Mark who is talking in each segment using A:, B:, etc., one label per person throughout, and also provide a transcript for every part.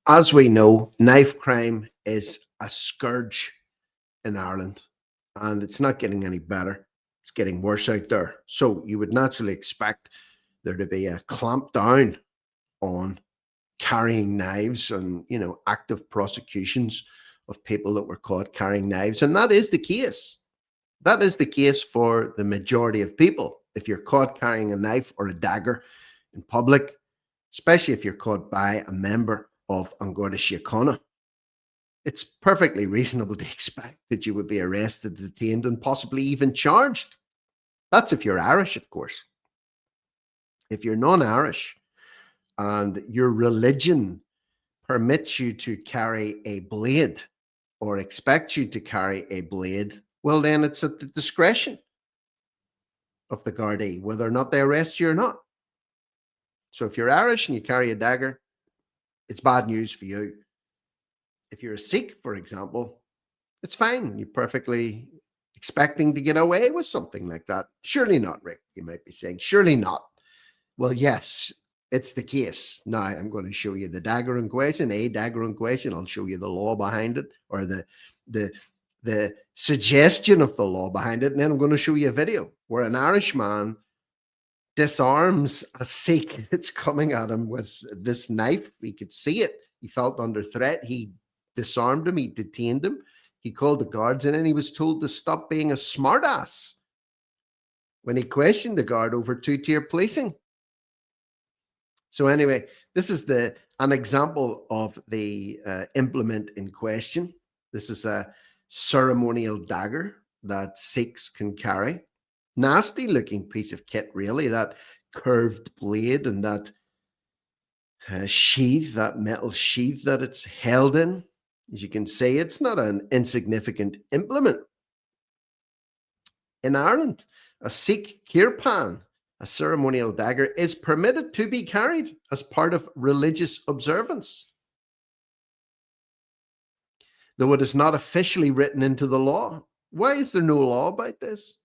A: As we know, knife crime is a scourge in Ireland, and it's not getting any better. It's getting worse out there. So you would naturally expect there to be a clamp down on carrying knives and, active prosecutions of people that were caught carrying knives. And that is the case. That is the case for the majority of people. If you're caught carrying a knife or a dagger in public, especially if you're caught by a member of An Garda Síochána, it's perfectly reasonable to expect that you would be arrested, detained, and possibly even charged. That's if you're Irish, of course. If you're non-Irish and your religion permits you to carry a blade or expects you to carry a blade, well, then it's at the discretion of the Gardaí whether or not they arrest you or not. So if you're Irish and you carry a dagger, it's bad news for you. If you're a Sikh, for example, it's fine. You're perfectly expecting to get away with something like that. Surely not, Rick, you might be saying. Surely not. Well, yes, it's the case. Now, I'm going to show you the dagger in question, a dagger in question. I'll show you the law behind it, or the suggestion of the law behind it. And then I'm going to show you a video where an Irish man disarms a Sikh that's coming at him with this knife. He could see it. He felt under threat. He disarmed him. He detained him. He called the guards in and he was told to stop being a smartass when he questioned the guard over two-tier policing. So anyway, this is an example of the implement in question. This is a ceremonial dagger that Sikhs can carry. Nasty looking piece of kit, really, that curved blade and that sheath, that metal sheath that it's held in. As you can see, it's not an insignificant implement. In Ireland, a Sikh kirpan, a ceremonial dagger, is permitted to be carried as part of religious observance, though it is not officially written into the law. Why is there no law about this?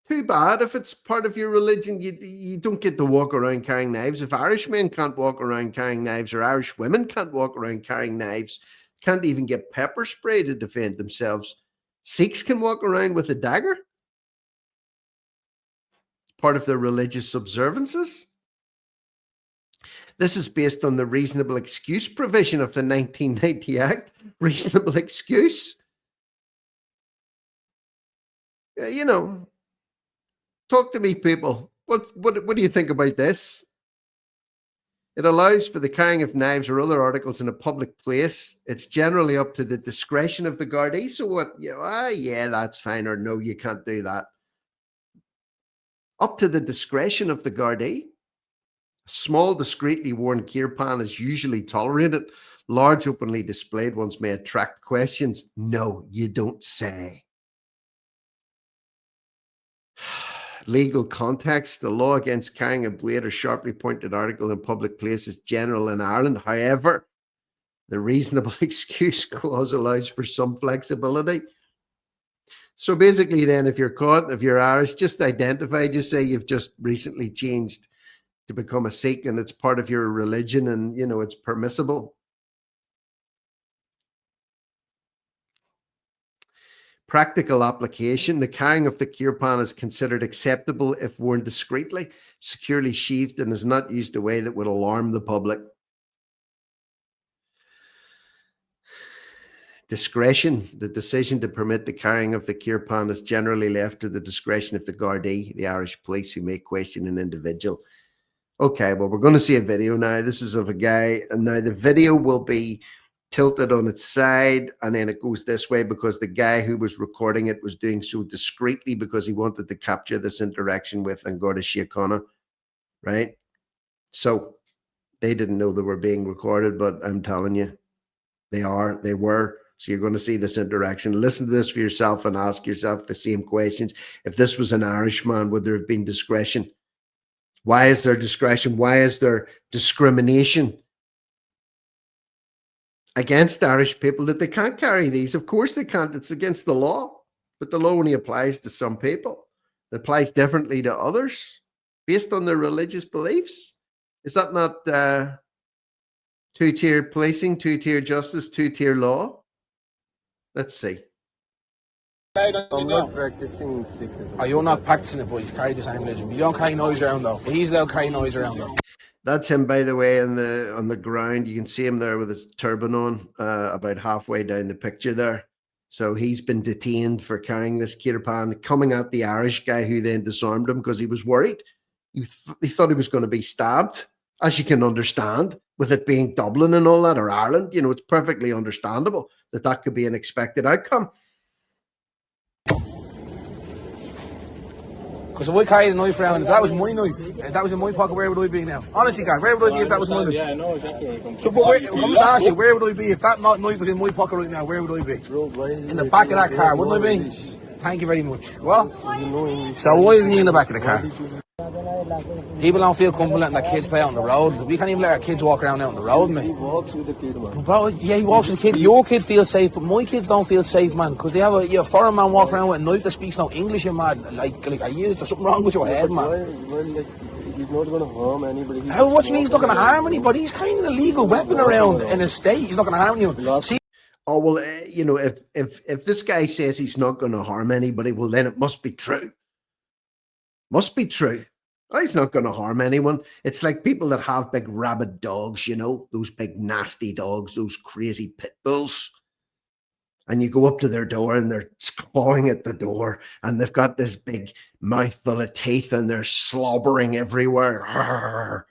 A: Too bad. If it's part of your religion, you don't get to walk around carrying knives. If Irish men can't walk around carrying knives, or Irish women can't walk around carrying knives, can't even get pepper spray to defend themselves, Sikhs can walk around with a dagger? Part of their religious observances? This is based on the reasonable excuse provision of the 1990 Act. Reasonable excuse? Talk to me, people. What do you think about this? It allows for the carrying of knives or other articles in a public place. It's generally up to the discretion of the Gardaí. So what? Yeah, that's fine. Or no, you can't do that. Up to the discretion of the Gardaí. A small, discreetly worn kirpan is usually tolerated. Large, openly displayed ones may attract questions. No, you don't say. Legal context: the law against carrying a blade or sharply pointed article in public places is general in Ireland. However, the reasonable excuse clause allows for some flexibility. So basically then, if you're caught, if you're Irish, just identify, just say you've just recently changed to become a Sikh and it's part of your religion and, it's permissible. Practical application: the carrying of the kirpan is considered acceptable if worn discreetly, securely sheathed, and is not used in a way that would alarm the public. Discretion: the decision to permit the carrying of the kirpan is generally left to the discretion of the Gardaí, the Irish police, who may question an individual. Okay, well, we're going to see a video now. This is of a guy, and now the video will be tilted on its side, and then it goes this way because the guy who was recording it was doing so discreetly because he wanted to capture this interaction with An Garda Síochána, right? So they didn't know they were being recorded, but I'm telling you, they were. So you're going to see this interaction. Listen to this for yourself and ask yourself the same questions. If this was an Irishman, would there have been discretion? Why is there discretion? Why is there discrimination against Irish people that they can't carry these? Of course they can't. It's against the law. But the law only applies to some people. It applies differently to others based on their religious beliefs. Is that not Two-tier policing, two-tier justice, two-tier law. Let's see.
B: I'm not practicing Sikhism.
C: Oh, you're not practicing it, but you carry the same religion. You don't carry noise around though. But he's allowed to carry noise around though.
A: That's him, by the way, on the ground. You can see him there with his turban on, about halfway down the picture there. So he's been detained for carrying this kirpan, coming at the Irish guy who then disarmed him because he was worried. He thought he was going to be stabbed, as you can understand, with it being Dublin and all that, or Ireland. You know, it's perfectly understandable that that could be an expected outcome.
C: Because if I carried a knife around, if that was my knife, if that was in my pocket, where would I be now? Honestly, guys, where would I be if that was my knife?
B: Yeah, I know exactly where it comes
C: So,
B: from.
C: but I'm just asking you, where would I be if that knife was in my pocket right now? Where would I be? In the back of that car, wouldn't I be? Thank you very much. What? So why isn't he in the back of the car? People don't feel comfortable letting their kids play out on the road. We can't even let our kids walk around out on the road,
B: He
C: mate.
B: walks with the kid, man.
C: Bro, yeah, he walks with the kid. Your kid feels safe, but my kids don't feel safe, man. Because they have a foreign man walking around with a knife that speaks no English, you mad. Like are you? There's something wrong with your head, man.
B: Well, like, he's not going to harm anybody.
C: How? What do you mean he's not going to harm anybody? He's carrying an illegal weapon around in his state. He's not going to harm anyone. See?
A: Oh, well, you know, if this guy says he's not going to harm anybody, well, then it must be true. Must be true. Oh, he's not going to harm anyone. It's like people that have big rabid dogs, you know, those big nasty dogs, those crazy pit bulls. And you go up to their door and they're clawing at the door and they've got this big mouthful of teeth and they're slobbering everywhere. Arr.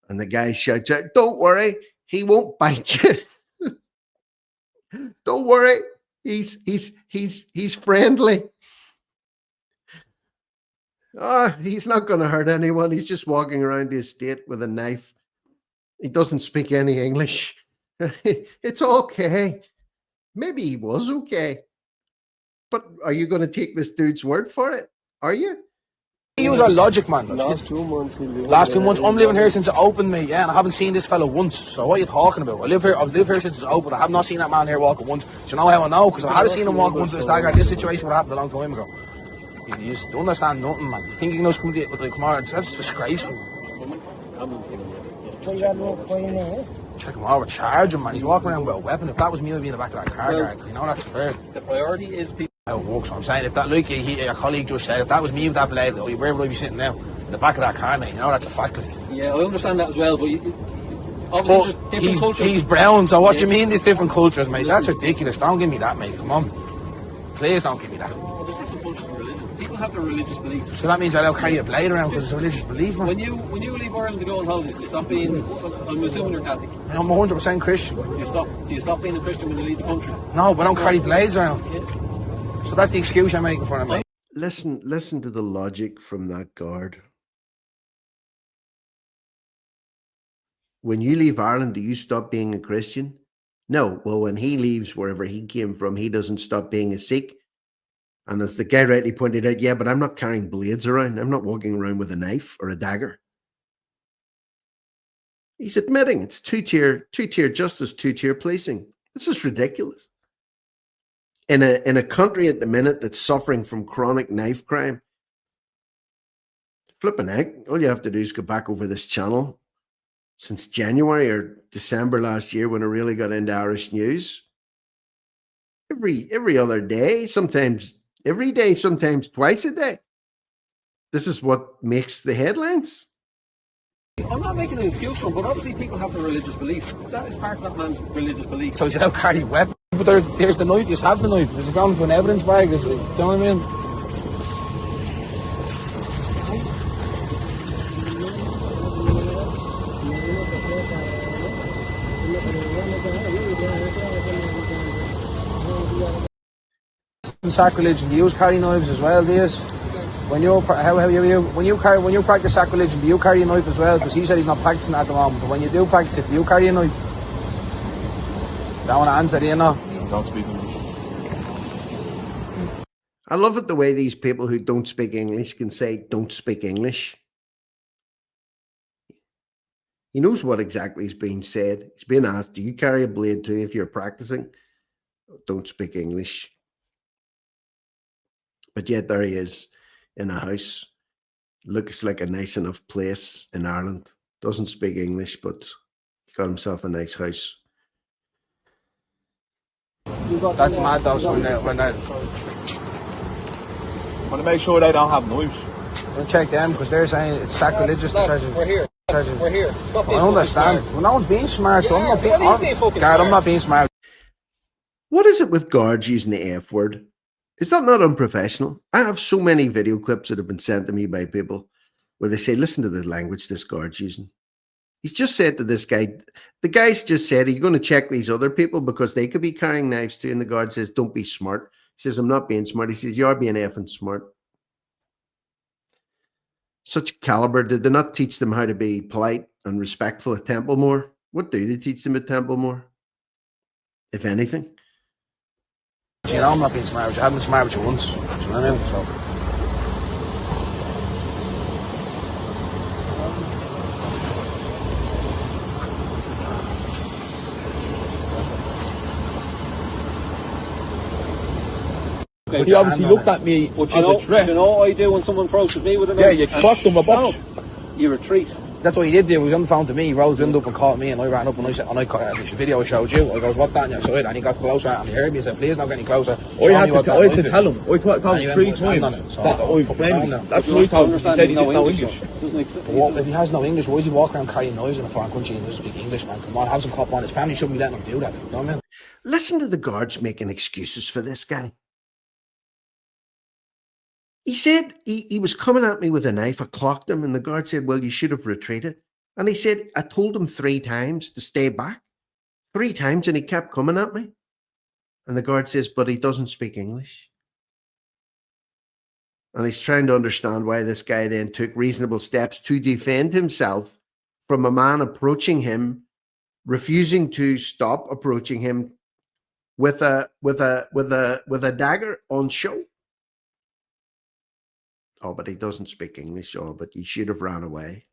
A: And the guy shouts out, "Don't worry, he won't bite you. Don't worry, he's friendly. He's not going to hurt anyone. He's just walking around the estate with a knife. He doesn't speak any English. It's okay." Maybe he was okay. But are you going to take this dude's word for it? Are you?
C: Use our logic, man.
B: Last 2 months,
C: Last 2 months, I'm living here since it opened, mate. Yeah, and I haven't seen this fella once. So what are you talking about? I've lived here since it's opened. I have not seen that man here walking once. Do you know how I know? Because if I had seen him walking once with his dagger, this situation would happen a long time ago. You just don't understand nothing, man. You think you can just come on, that's disgraceful. Check him over, charge him, man. He's walking around with a weapon. If that was me, I'd be in the back of that car, guard. You know that's fair.
D: The priority is people.
C: How it works. I'm saying, if that, like your colleague just said, if that was me with that blade, where would I be sitting now? In the back of that car, mate. You know that's a fact. Like.
D: Yeah, I understand that as well, but obviously there's different cultures.
C: He's brown, so what do you mean there's different cultures, mate? That's ridiculous. Don't give me that, mate. Come on. Please don't give me that.
D: There's different cultures and religion. People have their religious beliefs.
C: So that means I don't carry a blade around because it's a religious belief, man.
D: When you leave Ireland to go on holidays, you stop being. I'm assuming you're Catholic.
C: I'm 100% Christian.
D: Do you stop being a Christian when you leave the country?
C: No, but I don't carry blades around.
D: Yeah.
C: So that's the excuse I'm making for him, mate.
A: Listen to the logic from that guard. When you leave Ireland, do you stop being a Christian? No. Well, when he leaves wherever he came from, he doesn't stop being a Sikh. And as the guy rightly pointed out, yeah, but I'm not carrying blades around. I'm not walking around with a knife or a dagger. He's admitting it's two-tier justice, two-tier policing. This is ridiculous. In a country at the minute that's suffering from chronic knife crime, flipping heck, all you have to do is go back over this channel since January or December last year when I really got into Irish news. Every other day, sometimes every day, sometimes twice a day. This is what makes the headlines.
D: I'm not making an excuse for him, but obviously people have their religious beliefs. That is part of that man's religious belief.
C: So he's out carrying weapons. But there's the knife, you just have the knife. Is it gone to an evidence bag? Do you know what I mean? Sacrilege, do you carry knives as well, do you? When you practice sacrilege, do you carry a knife as well? Because he said he's not practicing at the moment. But when you do practice it, do you carry a knife? Don't want to answer, do you know?
B: Don't speak English.
A: I love it the way these people who don't speak English can say, "Don't speak English." He knows what exactly is being said. He's being asked, do you carry a blade too if you're practicing? Don't speak English. But yet there he is in a house. Looks like a nice enough place in Ireland. Doesn't speak English, but Got himself a nice house.
C: That's mad though. So when I
E: Want to make sure they don't have knives.
C: check them because they're saying it's sacrilegious to search.
D: We're here. We're here. Stop
C: I
D: being
C: understand.
D: smart.
C: Well, no one's being smart.
D: Yeah,
C: I'm not being.
D: what are you being fucking
C: God, I'm
D: smart?
C: not being smart.
A: What is it with guards using the F word? Is that not unprofessional? I have so many video clips that have been sent to me by people where they say, listen to the language this guard's using. He's just said to this guy, the guy's just said, are you going to check these other people because they could be carrying knives too? And the guard says, don't be smart. He says, I'm not being smart. He says, you are being effing smart. Such caliber. Did they not teach them how to be polite and respectful at Templemore? What do they teach them at Templemore? If anything.
C: You know, I'm not being smart. I haven't been smart with you once. Do you know what I mean? So.
E: But he obviously looked at me
D: But
E: as a threat.
D: you know what I do when someone approaches me with a
E: Yeah,
D: knife?
E: you clocked him a bunch.
D: No, you retreat.
C: That's what he did there. He was on the phone to me. He rose up and caught me, and I ran up and I said, and I caught the video I showed you. I goes, what's that on your side? And he got closer and he heard me. He said, please don't get any closer.
E: I had to tell him. I told
C: And he
E: him
C: went
E: 3
C: and stand on
E: times
C: it, so-
E: that I'm friendly.
C: No.
E: That's what I told him. He said he didn't know English.
C: If he has no English, why is he walking around carrying knives in a foreign country and doesn't speak English, man? Come on, have some cop on. His family shouldn't be letting him do that. You know what I mean?
A: Listen to the guards making excuses for this guy. He said he was coming at me with a knife. I clocked him, and the guard said, well, you should have retreated. And he said, I told him 3 times to stay back. 3 times, and he kept coming at me. And the guard says, but he doesn't speak English. And he's trying to understand why this guy then took reasonable steps to defend himself from a man approaching him, refusing to stop approaching him with a dagger on show. Oh, but he doesn't speak English. Oh, but he should have ran away.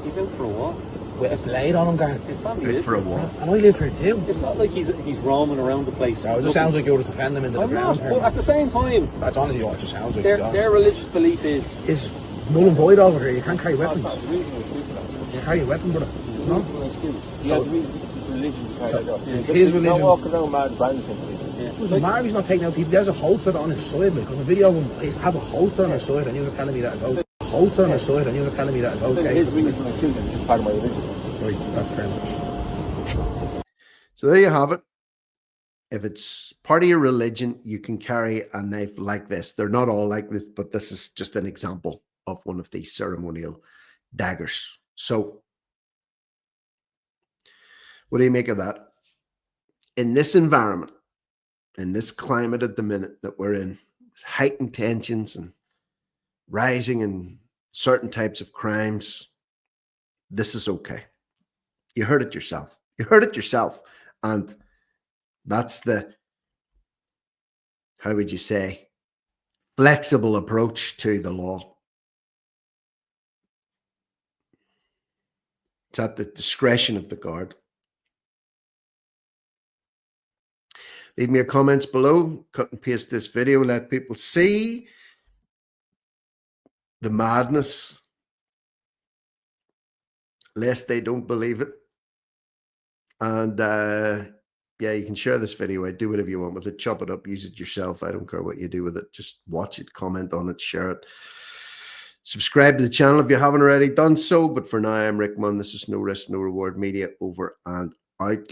D: He's out for a walk.
C: With a blade on him, guard.
D: His family
A: Out
D: lives
A: for a
D: there.
A: walk.
C: And I live here too.
D: It's not like he's roaming around the place.
C: No, it just sounds like you're just defending him into the
D: I'm not,
C: ground.
D: but at the same time,
C: That's honestly what it just sounds like. to be honest.
D: their religious belief is
C: Is null and void over here. You can't carry
B: That's
C: weapons.
B: not reasonable excuse for that.
C: You carry a weapon, brother.
B: It's not an excuse. He has a reason. It's his religion to carry that out.
C: It's
B: He's
C: his
B: not
C: religion.
B: walking around mad brandishing somebody.
C: It doesn't matter. He's not taking out people. There's a holster on his side. Like on the video of him, he's have a holster on his side, and you were telling me that it's okay. A holster on his side, and you were telling me that it's okay.
B: His reason excuse is part of my religion.
C: Right, that's fair enough.
A: So there you have it. If it's part of your religion, you can carry a knife like this. They're not all like this, but this is just an example of one of these ceremonial daggers. So what do you make of that? In this environment, in this climate at the minute that we're in, heightened tensions and rising in certain types of crimes, this is okay. You heard it yourself. You heard it yourself. And that's the, how would you say, flexible approach to the law. It's at the discretion of the guard. Leave me your comments below. Cut and paste this video. Let people see the madness, lest they don't believe it. And yeah, you can share this video. Do whatever you want with it. Chop it up. Use it yourself. I don't care what you do with it. Just watch it, comment on it, share it. Subscribe to the channel if you haven't already done so. But for now, I'm Rick Munn. This is No Risk, No Reward Media. Over and out.